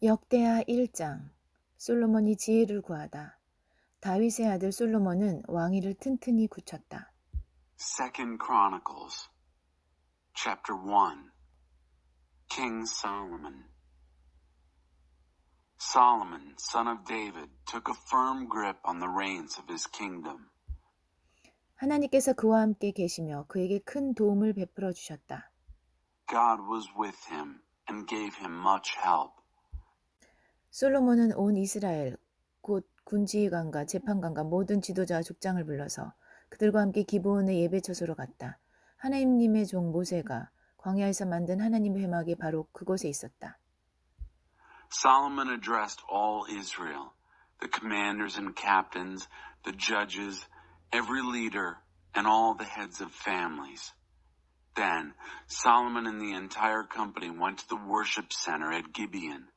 역대하 1장. 솔로몬이 지혜를 구하다. 다윗의 아들 솔로몬은 왕위를 튼튼히 굳혔다. Second Chronicles, chapter 1. King Solomon. Solomon, son of David, took a firm grip on the reins of his kingdom. 하나님께서 그와 함께 계시며 그에게 큰 도움을 베풀어 주셨다. God was with him and gave him much help. 솔로몬은 온 이스라엘, 곧 군지휘관과 재판관과 모든 지도자와 족장을 불러서 그들과 함께 기브온의 예배처소로 갔다. 하나님의 종 모세가 광야에서 만든 하나님의 회막이 바로 그곳에 있었다. Solomon addressed all Israel, the commanders and captains, the judges, every leader, and all the heads of families. Then Solomon and the entire company went to the worship center at Gibeon.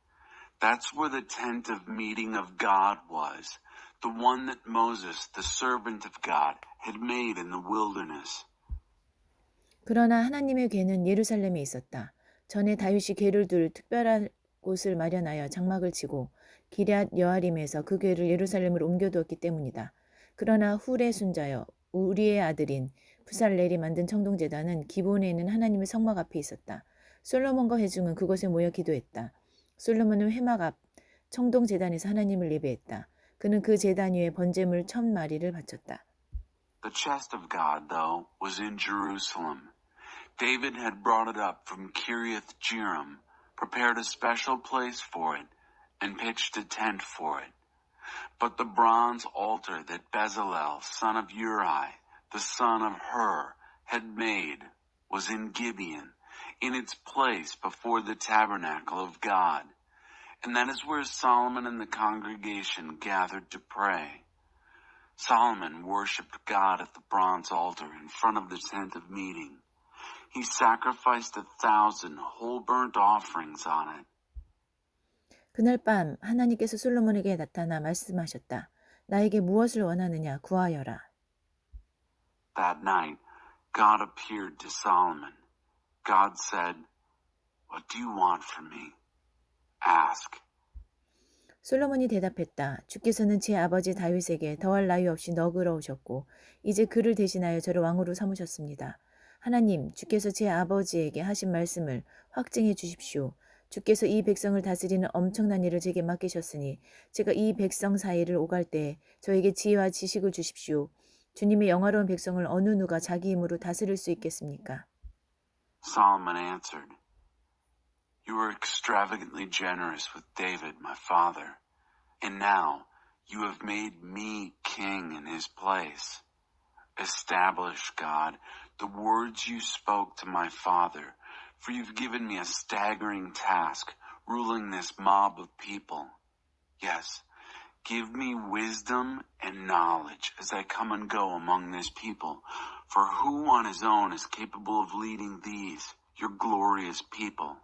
That's where the tent of meeting of God was, the one that Moses, the servant of God, had made in the wilderness. 그러나 하나님의 궤는 예루살렘에 있었다. 전에 다윗이 궤를 둘 특별한 곳을 마련하여 장막을 치고 기럇 여아림에서 그 궤를 예루살렘으로 옮겨두었기 때문이다. 그러나 훌의 손자여 우리의 아들인 부살렐이 만든 청동제단은 기브온에 있는 하나님의 성막 앞에 있었다. 솔로몬과 회중은 그곳에 모여 기도했다. 솔로몬은 회막 앞 청동제단에서 하나님을 예배했다. 그는 그 제단 위에 번제물 1000마리를 바쳤다. The chest of God, though, was in Jerusalem. David had brought it up from Kiriath Jearim, prepared a special place for it, and pitched a tent for it. But the bronze altar that Bezalel, son of Uri, the son of Hur, had made was in Gibeon, in its place before the tabernacle of God. And that is where Solomon and the congregation gathered to pray. Solomon worshipped God at the bronze altar in front of the tent of meeting. He sacrificed 1,000 whole burnt offerings on it. 그날 밤 하나님께서 솔로몬에게 나타나 말씀하셨다. 나에게 무엇을 원하느냐 구하여라. That night, God appeared to Solomon. God said, "What do you want from me? Ask." 솔로몬이 대답했다. 주께서는 제 아버지 다윗에게 더할 나위 없이 너그러우셨고 이제 그를 대신하여 저를 왕으로 삼으셨습니다. 하나님, 주께서 제 아버지에게 하신 말씀을 확증해 주십시오. 주께서 이 백성을 다스리는 엄청난 일을 제게 맡기셨으니 제가 이 백성 사이를 오갈 때 저에게 지혜와 지식을 주십시오. 주님의 영화로운 백성을 어느 누가 자기 힘으로 다스릴 수 있겠습니까? Solomon answered, "You were extravagantly generous with David, my father, and now you have made me king in his place. Establish, God, the words you spoke to my father, for you've given me a staggering task, ruling this mob of people. Yes, give me wisdom and knowledge as I come and go among this people, for who on his own is capable of leading these, your glorious people?"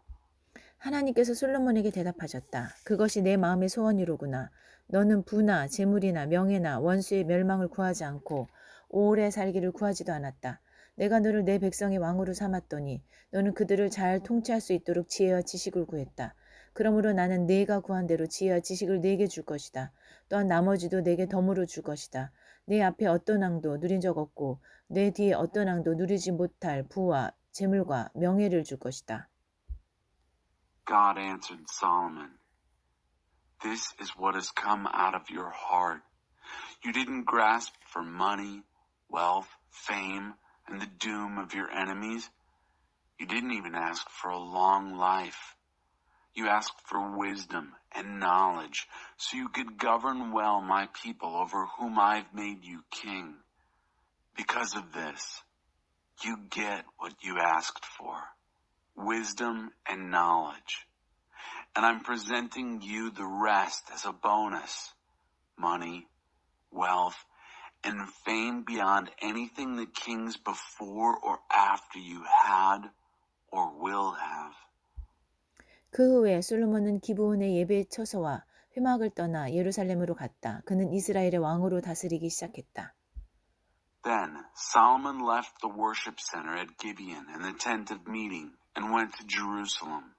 하나님께서 솔로몬에게 대답하셨다. 그것이 내 마음의 소원이로구나. 너는 부나 재물이나 명예나 원수의 멸망을 구하지 않고 오래 살기를 구하지도 않았다. 내가 너를 내 백성의 왕으로 삼았더니 너는 그들을 잘 통치할 수 있도록 지혜와 지식을 구했다. 그러므로 나는 네가 구한 대로 지혜와 지식을 네게 줄 것이다. 또한 나머지도 네게 덤으로 줄 것이다. 네 앞에 어떤 왕도 누린 적 없고 네 뒤에 어떤 왕도 누리지 못할 부와 재물과 명예를 줄 것이다. God answered Solomon, "This is what has come out of your heart. You didn't grasp for money, wealth, fame, and the doom of your enemies. You didn't even ask for a long life. You asked for wisdom and knowledge so you could govern well my people over whom I've made you king. Because of this, you get what you asked for. Wisdom and knowledge. And I'm presenting you the rest as a bonus. Money, wealth, and fame beyond anything the kings before or after you had or will have." 그 후에 솔로몬은 기브온의 예배 처소와 회막을 떠나 예루살렘으로 갔다. 그는 이스라엘의 왕으로 다스리기 시작했다. Then Solomon left the worship center at Gibeon and the tent of meeting and went to Jerusalem.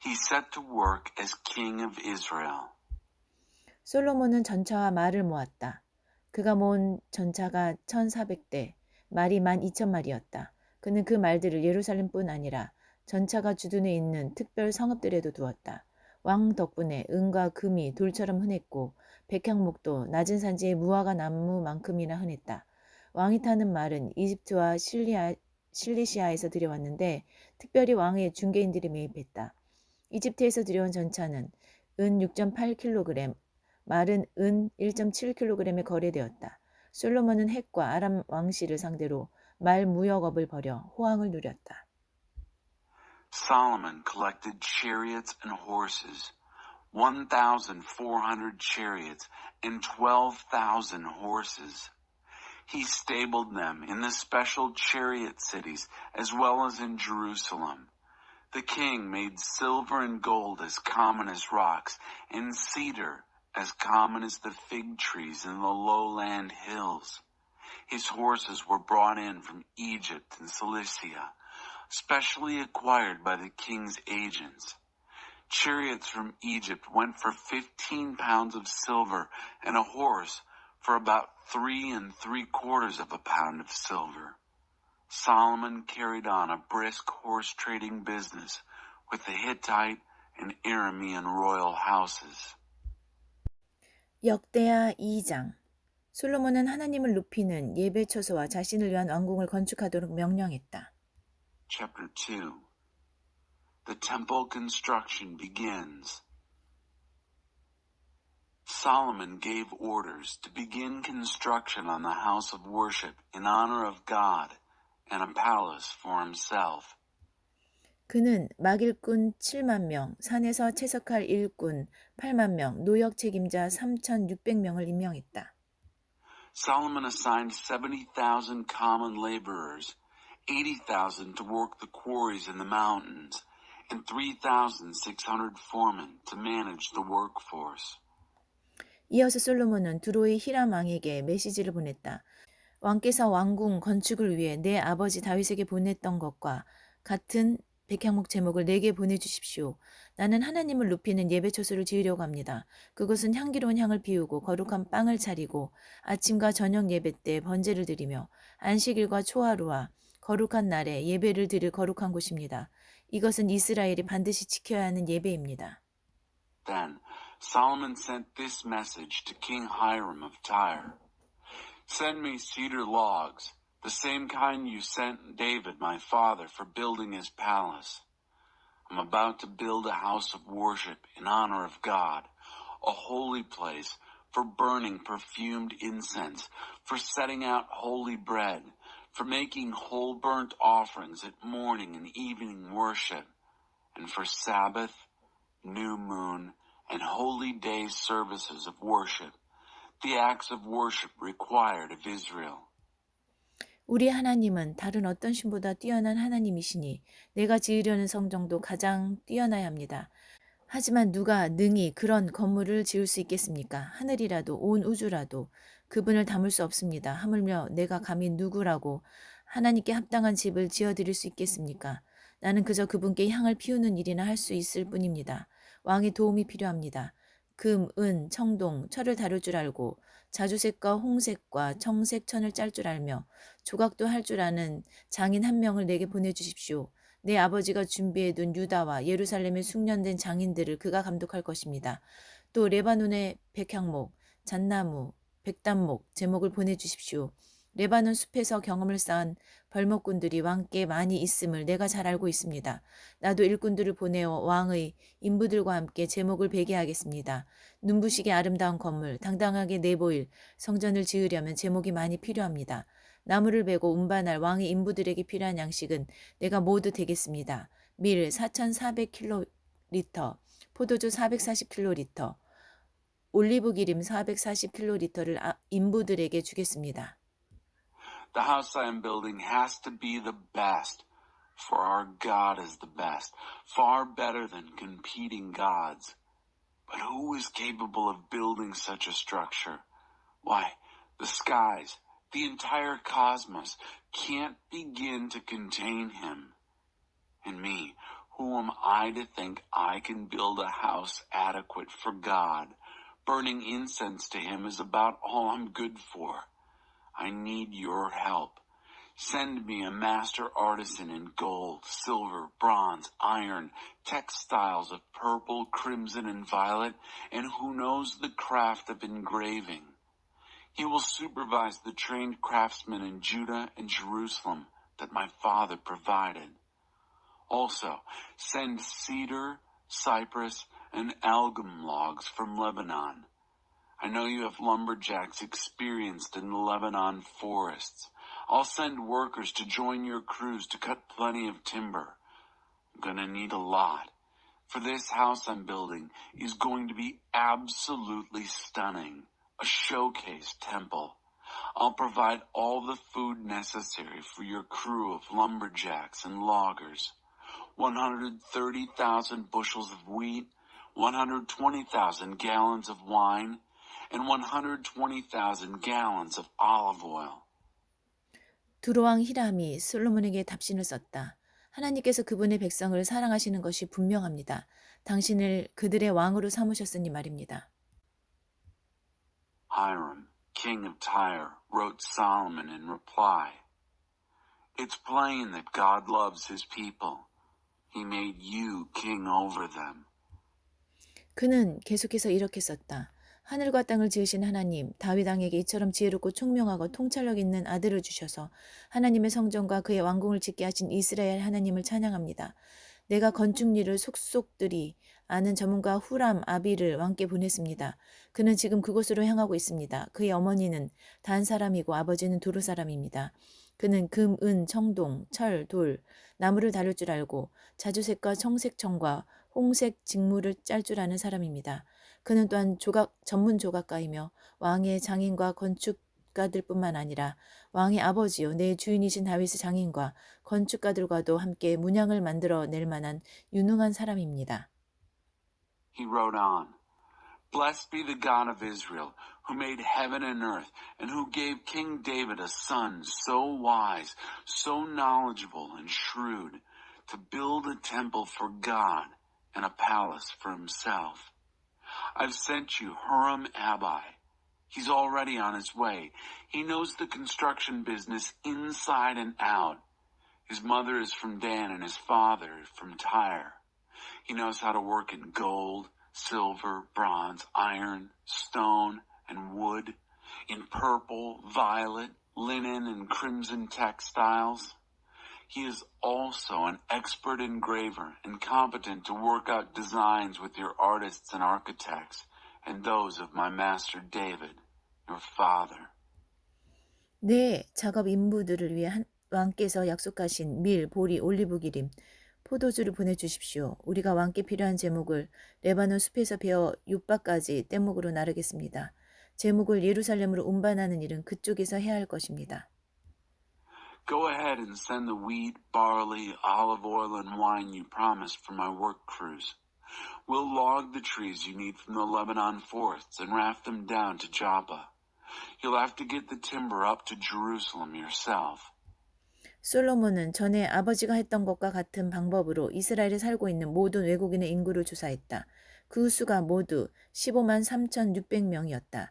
he set to work as king of Israel. 솔로몬은 전차와 말을 모았다. 그가 모은 전차가 1400대, 말이 12,000마리였다. 그는 그 말들을 예루살렘뿐 아니라 전차가 주둔해 있는 특별 성읍들에도 두었다. 왕 덕분에 은과 금이 돌처럼 흔했고 백향목도 낮은 산지의 무화과 나무만큼이나 흔했다. 왕이 타는 말은 이집트와 실리시아에서 들여왔는데 특별히 왕의 중개인들이 매입했다. 이집트에서 들여온 전차는 은 6.8kg, 말은 은 1.7kg에 거래되었다. 솔로몬은 헷과 아람 왕실을 상대로 말 무역업을 벌여 호황을 누렸다. Solomon collected chariots and horses, 1,400 chariots and 12,000 horses. He stabled them in the special chariot cities as well as in Jerusalem. The king made silver and gold as common as rocks, and cedar as common as the fig trees in the lowland hills. His horses were brought in from Egypt and Cilicia, specially acquired by the king's agents. Chariots from Egypt went for 15 pounds of silver, and a horse for about 3¾ of a pound of silver. Solomon carried on a brisk horse trading business with the Hittite and Aramean royal houses. 역대하 2장. 솔로몬은 하나님을 높이는 예배 처소와 자신을 위한 왕궁을 건축하도록 명령했다. Chapter 2. The temple construction begins. Solomon gave orders to begin construction on the house of worship in honor of God and a palace for himself. 그는 막일꾼 7만 명, 산에서 채석할 일꾼 8만 명, 노역 책임자 3,600명을 임명했다. Solomon assigned 70,000 common laborers, 80,000 to work the quarries in the mountains, and 3,600 foremen to manage the workforce. 이어서 솔로몬은 두로의 히람 왕에게 메시지를 보냈다. 왕께서 왕궁 건축을 위해 내 아버지 다윗에게 보냈던 것과 같은 백향목 제목을 내게 보내주십시오. 나는 하나님을 높이는 예배처소를 지으려고 합니다. 그것은 향기로운 향을 피우고 거룩한 빵을 차리고 아침과 저녁 예배 때 번제를 드리며 안식일과 초하루와 거룩한 날에 예배를 드릴 거룩한 곳입니다. 이것은 이스라엘이 반드시 지켜야 하는 예배입니다. Then Solomon sent this message to King Hiram of Tyre. Send me cedar logs, the same kind you sent David my father for building his palace. I'm about to build a house of worship in honor of God, a holy place for burning perfumed incense, for setting out holy bread, for making whole burnt offerings at morning and evening worship, and for Sabbath, new moon, and holy day services of worship, the acts of worship required of Israel. 우리 하나님은 다른 어떤 신보다 뛰어난 하나님이시니 내가 지으려는 성정도 가장 뛰어나야 합니다. 하지만 누가 능히 그런 건물을 지을 수 있겠습니까? 하늘이라도 온 우주라도 그분을 담을 수 없습니다. 하물며 내가 감히 누구라고 하나님께 합당한 집을 지어드릴 수 있겠습니까? 나는 그저 그분께 향을 피우는 일이나 할 수 있을 뿐입니다. 왕의 도움이 필요합니다. 금, 은, 청동, 철을 다룰 줄 알고 자주색과 홍색과 청색 천을 짤 줄 알며 조각도 할 줄 아는 장인 한 명을 내게 보내주십시오. 내 아버지가 준비해둔 유다와 예루살렘의 숙련된 장인들을 그가 감독할 것입니다. 또 레바논의 백향목, 잣나무, 백단목, 제목을 보내주십시오. 레바논 숲에서 경험을 쌓은 벌목꾼들이 왕께 많이 있음을 내가 잘 알고 있습니다. 나도 일꾼들을 보내어 왕의 인부들과 함께 제목을 베게 하겠습니다. 눈부시게 아름다운 건물, 당당하게 내보일 성전을 지으려면 제목이 많이 필요합니다. 나무를 베고 운반할 왕의 인부들에게 필요한 양식은 내가 모두 되겠습니다. 밀 4,400kl, 포도주 440kl, 올리브 기름 440kl를 인부들에게 주겠습니다. The house I am building has to be the best, for our God is the best, far better than competing gods. But who is capable of building such a structure? Why, the skies, the entire cosmos can't begin to contain him. And me, Who am I to think I can build a house adequate for God? Burning incense to him is about all I'm good for. I need your help. Send me a master artisan in gold, silver, bronze, iron, textiles of purple, crimson, and violet, and who knows the craft of engraving. He will supervise the trained craftsmen in Judah and Jerusalem that my father provided. Also, send cedar, cypress, and algum logs from Lebanon. I know you have lumberjacks experienced in the Lebanon forests. I'll send workers to join your crews to cut plenty of timber. I'm gonna need a lot. For this house I'm building is going to be absolutely stunning. A showcase temple. I'll provide all the food necessary for your crew of lumberjacks and loggers. 130,000 bushels of wheat, 120,000 gallons of wine, and 120,000 gallons of olive oil. 두로왕 히람이 솔로몬에게 답신을 썼다. 하나님께서 그분의 백성을 사랑하시는 것이 분명합니다. 당신을 그들의 왕으로 삼으셨으니 말입니다. Hiram, king of Tyre, wrote Solomon in reply, It's plain that God loves his people. He made you king over them. 그는 계속해서 이렇게 썼다. 하늘과 땅을 지으신 하나님, 다윗 왕에게 이처럼 지혜롭고 총명하고 통찰력 있는 아들을 주셔서 하나님의 성전과 그의 왕궁을 짓게 하신 이스라엘 하나님을 찬양합니다. 내가 건축 일을 속속들이 아는 전문가 후람 아비를 왕께 보냈습니다. 그는 지금 그곳으로 향하고 있습니다. 그의 어머니는 단 사람이고 아버지는 두루 사람입니다. 그는 금, 은, 청동, 철, 돌, 나무를 다룰 줄 알고 자주색과 청색청과 홍색 직무를 짤 줄 아는 사람입니다. 그는 또한 전문 조각가이며 왕의 장인과 건축가들뿐만 아니라 왕의 아버지요 내 주인이신 다윗의 장인과 건축가들과도 함께 문양을 만들어 낼 만한 유능한 사람입니다. He wrote on, Blessed be the God of Israel, who made heaven and earth, and who gave King David a son so wise, so knowledgeable and shrewd, to build a temple for God and a palace for himself. I've sent you Huram-Abi. He's already on his way. He knows the construction business inside and out. His mother is from Dan and his father from Tyre. He knows how to work in gold, silver, bronze, iron, stone, and wood, in purple, violet, linen, and crimson textiles. He is also an expert engraver and competent to work out designs with your artists and architects and those of my master David, your father. 네, 작업 인부들을 위해 왕께서 약속하신 밀, 보리, 올리브 기름, 포도주를 보내주십시오. 우리가 왕께 필요한 제목을 레바논 숲에서 베어 윳바까지 뗏목으로 나르겠습니다. 제목을 예루살렘으로 운반하는 일은 그쪽에서 해야 할 것입니다. Go ahead and send the wheat, barley, olive oil, and wine you promised for my work crews. We'll log the trees you need from the Lebanon forests and raft them down to Joppa. You'll have to get the timber up to Jerusalem yourself. 솔로몬은 전에 아버지가 했던 것과 같은 방법으로 이스라엘에 살고 있는 모든 외국인의 인구를 조사했다. 그 수가 모두 15만 3,600명이었다.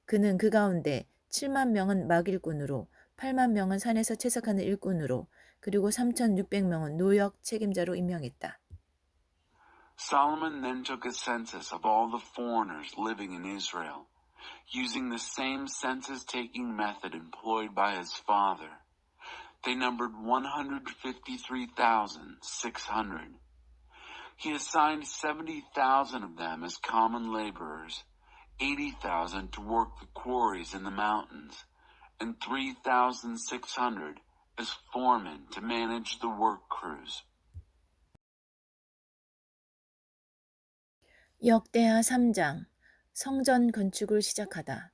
그는 그 가운데 7만 명은 막일꾼으로 8만 명은 산에서 채석하는 일꾼으로 그리고 3,600명은 노역 책임자로 임명했다. Solomon then took a census of all the foreigners living in Israel, using the same census-taking method employed by his father. They numbered 153,600. He assigned 70,000 of them as common laborers, 80,000 to work the quarries in the mountains, and 3,600 as foremen to manage the work crews. 역대하 3장 성전 건축을 시작하다.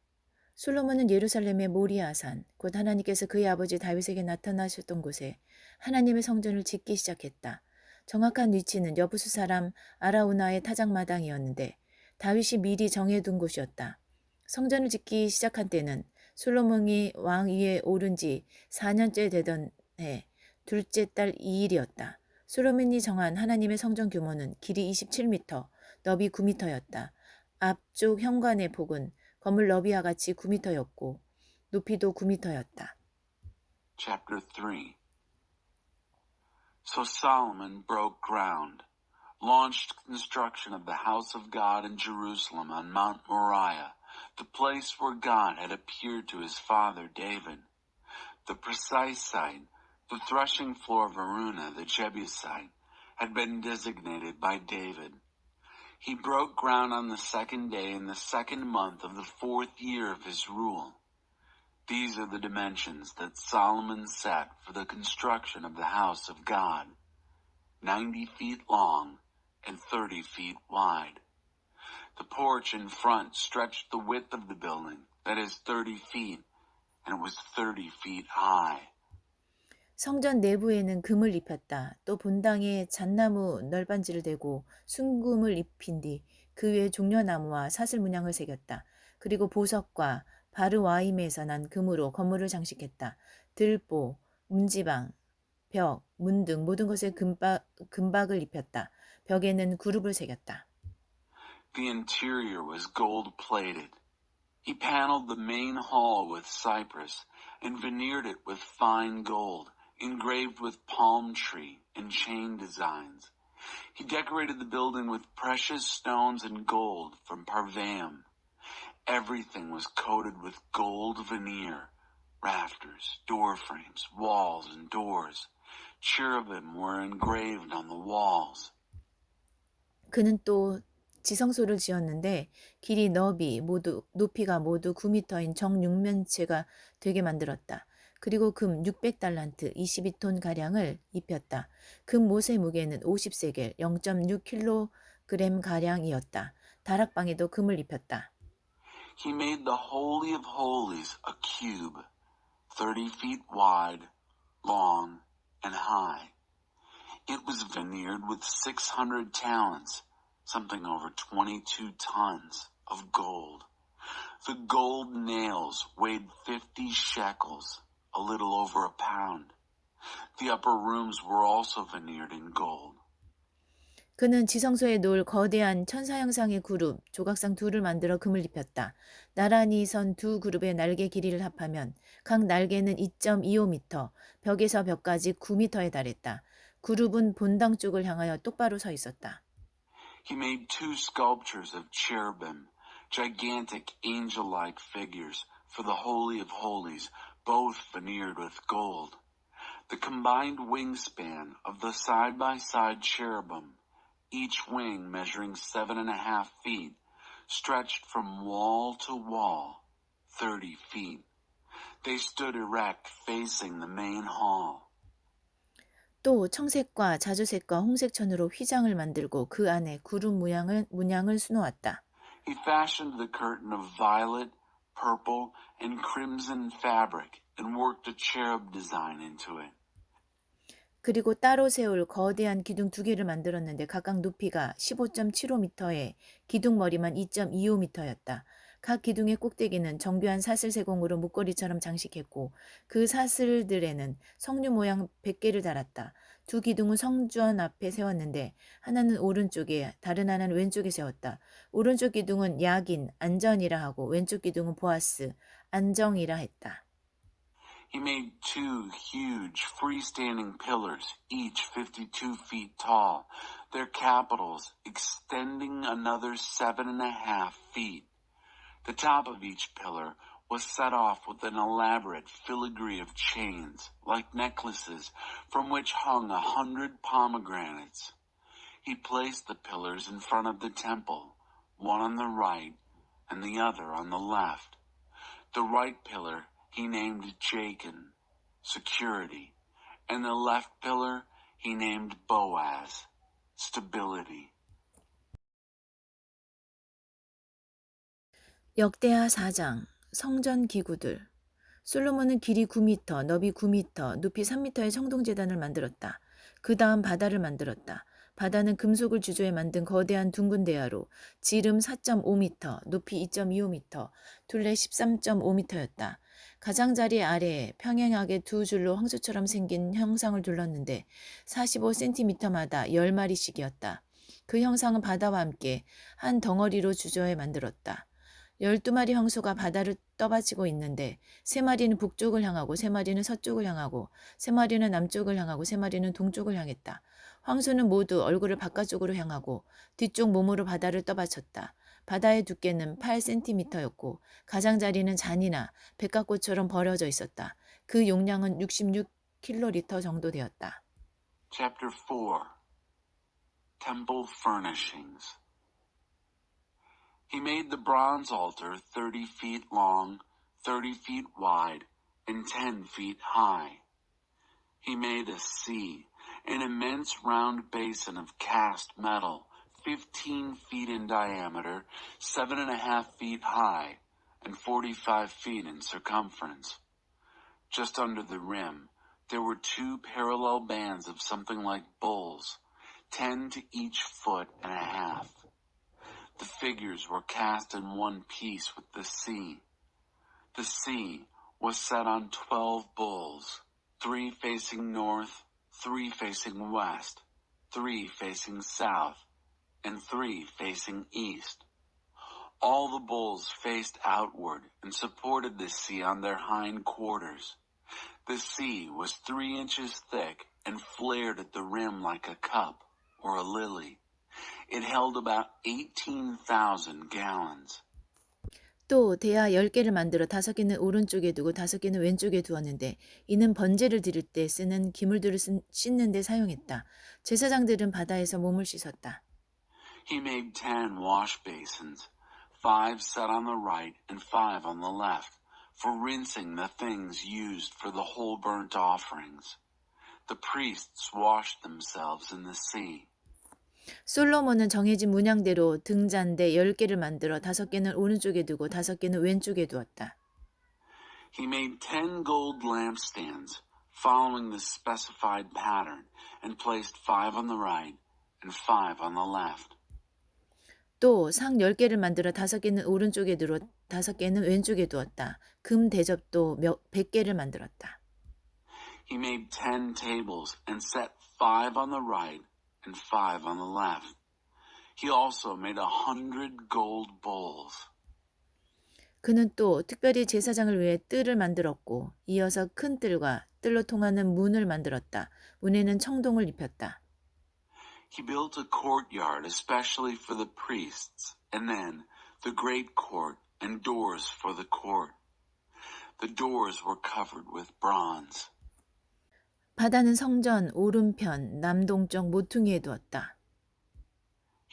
솔로몬은 예루살렘의 모리아산, 곧 하나님께서 그의 아버지 다윗에게 나타나셨던 곳에 하나님의 성전을 짓기 시작했다. 정확한 위치는 여부수 사람 아라우나의 타작마당이었는데 다윗이 미리 정해둔 곳이었다. 성전을 짓기 시작한 때는 솔로몬이 왕 위에 오른 지 4년째 되던 해 둘째 달 2일이었다. 솔로몬이 정한 하나님의 성전 규모는 길이 27m, 너비 9m였다. 앞쪽 현관의 폭은 건물 너비와 같이 9m였고 높이도 9m였다. Chapter 3. So Solomon broke ground, launched construction of the house of God in Jerusalem on Mount Moriah, the place where God had appeared to his father David. The precise site, the threshing floor of Araunah the Jebusite, had been designated by David. He broke ground on the second day in the second month of the fourth year of his rule. These are the dimensions that Solomon set for the construction of the house of God, 90 feet long and 30 feet wide. The porch in front stretched the width of the building, that is 30 feet, and it was 30 feet high. 성전 내부에는 금을 입혔다. 또 본당에 잣나무 널빤지를 대고 순금을 입힌 뒤 그 위에 종려나무와 사슬 문양을 새겼다. 그리고 보석과 바르와임에서 난 금으로 건물을 장식했다. 들보, 문지방, 벽, 문 등 모든 것에 금박을 입혔다. 벽에는 구룹을 새겼다. The interior was gold-plated. He paneled the main hall with cypress and veneered it with fine gold, engraved with palm tree and chain designs. He decorated the building with precious stones and gold from Parvaim. Everything was coated with gold veneer, rafters, door frames, walls, and doors. Cherubim were engraved on the walls. 그는 또 지성소를 지었는데 길이 높이가 모두 9m인 정육면체가 되게 만들었다. 그리고 금 600달란트 22톤 가량을 입혔다. 금 못의 무게는 50세겔 0.6kg 가량이었다. 다락방에도 금을 입혔다. He made the Holy of Holies a cube, 30 feet wide, long, and high. It was veneered with 600 talents, something over 22 tons of gold. The gold nails weighed 50 shekels, a little over a pound. The upper rooms were also veneered in gold. 그는 지성소에 놓을 거대한 천사 형상의 그룹, 조각상 둘을 만들어 금을 입혔다. 나란히 선 두 그룹의 날개 길이를 합하면 각 날개는 2.25m, 벽에서 벽까지 9m에 달했다. 그룹은 본당 쪽을 향하여 똑바로 서 있었다. He made two sculptures of cherubim, gigantic angel-like figures for the Holy of Holies, both veneered with gold. The combined wingspan of the side-by-side cherubim, each wing measuring 7.5 feet, stretched from wall to wall, 30 feet. They stood erect facing the main hall. 또 청색과 자주색과 홍색천으로 휘장을 만들고 그 안에 구름 문양을 수놓았다. He fashioned the curtain of violet, purple, and crimson fabric and worked a cherub design into it. 그리고 따로 세울 거대한 기둥 두 개를 만들었는데 각각 높이가 15.75m에 기둥 머리만 2.25m였다. 각 기둥의 꼭대기는 정교한 사슬 세공으로 목걸이처럼 장식했고 그 사슬들에는 성류 모양 100개를 달았다. 두 기둥은 성전 앞에 세웠는데 하나는 오른쪽에 다른 하나는 왼쪽에 세웠다. 오른쪽 기둥은 야긴, 안전이라 하고 왼쪽 기둥은 보아스, 안정이라 했다. He made two huge freestanding pillars, each 52 feet tall, their capitals extending another 7.5 feet. The top of each pillar was set off with an elaborate filigree of chains, like necklaces, from which hung 100 pomegranates. He placed the pillars in front of the temple, one on the right and the other on the left. The right pillar he named Jachin, security, and the left pillar he named Boaz, stability. 역대하 4장 성전 기구들. 솔로몬은 길이 9m, 너비 9m, 높이 3m의 청동제단을 만들었다. 그 다음 바다를 만들었다. 바다는 금속을 주조해 만든 거대한 둥근 대야로 지름 4.5m, 높이 2.25m, 둘레 13.5m였다. 가장자리 아래에 평행하게 두 줄로 황소처럼 생긴 형상을 둘렀는데 45cm마다 10마리씩이었다. 그 형상은 바다와 함께 한 덩어리로 주저해 만들었다. 12마리 황소가 바다를 떠받치고 있는데 3마리는 북쪽을 향하고 3마리는 서쪽을 향하고 3마리는 남쪽을 향하고 3마리는 동쪽을 향했다. 황소는 모두 얼굴을 바깥쪽으로 향하고 뒤쪽 몸으로 바다를 떠받쳤다. 바다의 두께는 8cm였고 가장자리는 잔이나 백합꽃처럼 버려져 있었다. 그 용량은 66kl 정도 되었다. Chapter 4 Temple Furnishings. He made the bronze altar 30 feet long, 30 feet wide, and 10 feet high. He made a sea, an immense round basin of cast metal, 15 feet in diameter, 7.5 feet high, and 45 feet in circumference. Just under the rim, there were 2 parallel bands of something like bulls, 10 to each foot and a half. The figures were cast in one piece with the sea. The sea was set on 12 bulls, 3 facing north, 3 facing west, 3 facing south, and 3 facing east. All the bulls faced outward and supported the sea on their hind quarters. The sea was 3 inches thick and flared at the rim like a cup or a lily. It held about 18,000 gallons. 또 대야 10개를 만들어 5개는 오른쪽에 두고 5개는 왼쪽에 두었는데 이는 번제를 드릴 때 쓰는 기물들을 씻는 데 사용했다. 제사장들은 바다에서 몸을 씻었다. He made 10 wash basins, 5 set on the right and 5 on the left, for rinsing the things used for the whole burnt offerings. The priests washed themselves in the sea. 솔로몬은 정해진 문양대로 등잔대 10개를 만들어 5개는 오른쪽에 두고 5개는 왼쪽에 두었다. He made 10 gold lampstands, following the specified pattern, and placed 5 on the right and 5 on the left. 또 상 10개를 만들어 5개는 오른쪽에 두고 5개는 왼쪽에 두었다. 금 대접도 100개를 만들었다. He made 10 tables and set 5 on the right and 5 on the left. He also made 100 gold bowls. 그는 또 특별히 제사장을 위해 뜰을 만들었고 이어서 큰 뜰과 뜰로 통하는 문을 만들었다. 문에는 청동을 입혔다. He built a courtyard especially for the priests, and then the great court and doors for the court. The doors were covered with bronze. 바다는 성전 오른편 남동쪽 모퉁이에 두었다.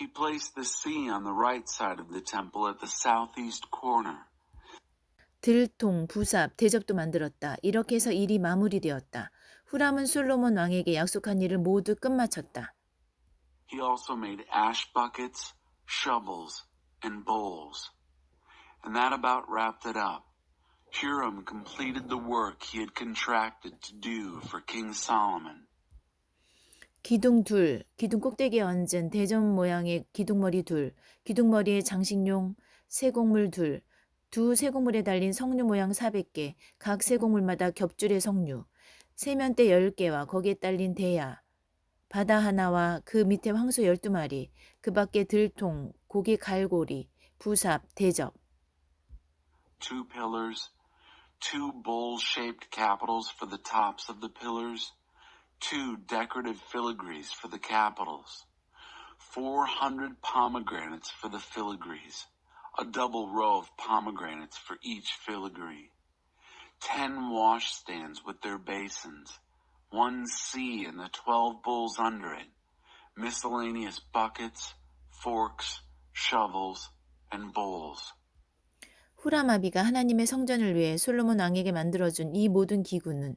He placed the sea on the right side of the temple at the southeast corner. 들통, 부삽, 대접도 만들었다. 이렇게 해서 일이 마무리되었다. 후람은 솔로몬 왕에게 약속한 일을 모두 끝마쳤다. He also made ash buckets, shovels, and bowls. And that about wrapped it up. Huram completed the work he had contracted to do for King Solomon. 기둥 둘, 기둥 꼭대기에 얹은 대접 모양의 기둥머리 둘, 기둥머리에 장식용 세곡물 둘, 두 세곡물에 달린 석류 모양 400개, 각 세곡물마다 겹줄의 석류, 세면대 10개와 거기에 딸린 대야, 바다 하나와 그 밑에 황소 12마리, 그 밖에 들통, 고기 갈고리, 부삽, 대접. 2 pillars, 2 bowl-shaped capitals for the tops of the pillars, 2 decorative filigrees for the capitals, 400 pomegranates for the filigrees, a double row of pomegranates for each filigree, 10 washstands with their basins, 1 sea and the 12 bowls under it, miscellaneous buckets, forks, shovels, and bowls. 후라마비가 하나님의 성전을 위해 솔로몬 왕에게 만들어준 이 모든 기구는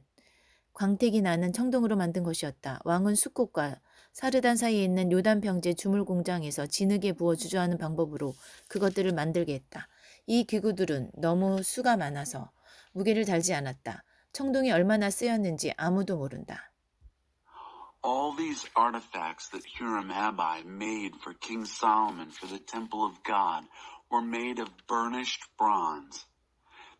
광택이 나는 청동으로 만든 것이었다. 왕은 숫꽃과 사르단 사이에 있는 요단 평제 주물 공장에서 진흙에 부어 주저하는 방법으로 그것들을 만들게 했다. 이 기구들은 너무 수가 많아서 무게를 달지 않았다. 청동이 얼마나 쓰였는지 아무도 모른다. All these artifacts that Huram-Abi made for King Solomon for the temple of God were made of burnished bronze.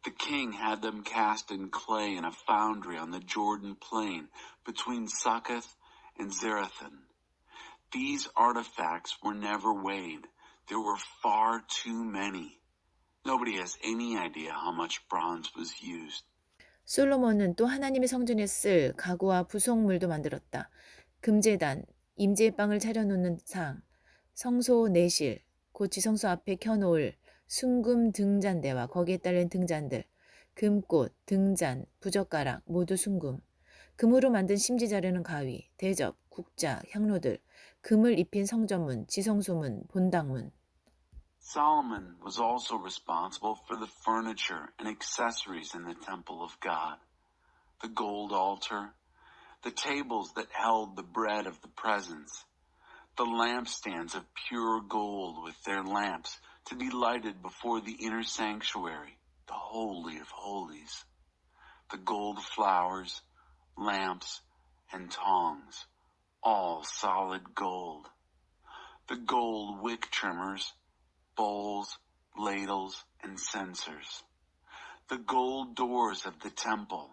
The king had them cast in clay in a foundry on the Jordan plain between Succoth and Zarethan. These artifacts were never weighed. There were far too many. Nobody has any idea how much bronze was used. 솔로몬은 또 하나님의 성전에 쓸 가구와 부속물도 만들었다. 금제단, 임재의 빵을 차려놓는 상, 성소 내실, 곧 지성소 앞에 켜놓을 순금 등잔대와 거기에 딸린 등잔들, 금꽃, 등잔, 부젓가락 모두 순금, 금으로 만든 심지 자르는 가위, 대접, 국자, 향로들, 금을 입힌 성전문, 지성소문, 본당문. Solomon was also responsible for the furniture and accessories in the temple of God. The gold altar, the tables that held the bread of the presence, the lampstands of pure gold with their lamps to be lighted before the inner sanctuary, the Holy of Holies, the gold flowers, lamps, and tongs, all solid gold, the gold wick trimmers, bowls, ladles, and censers, the gold doors of the temple,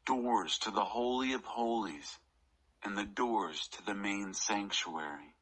doors to the Holy of Holies, and the doors to the main sanctuary.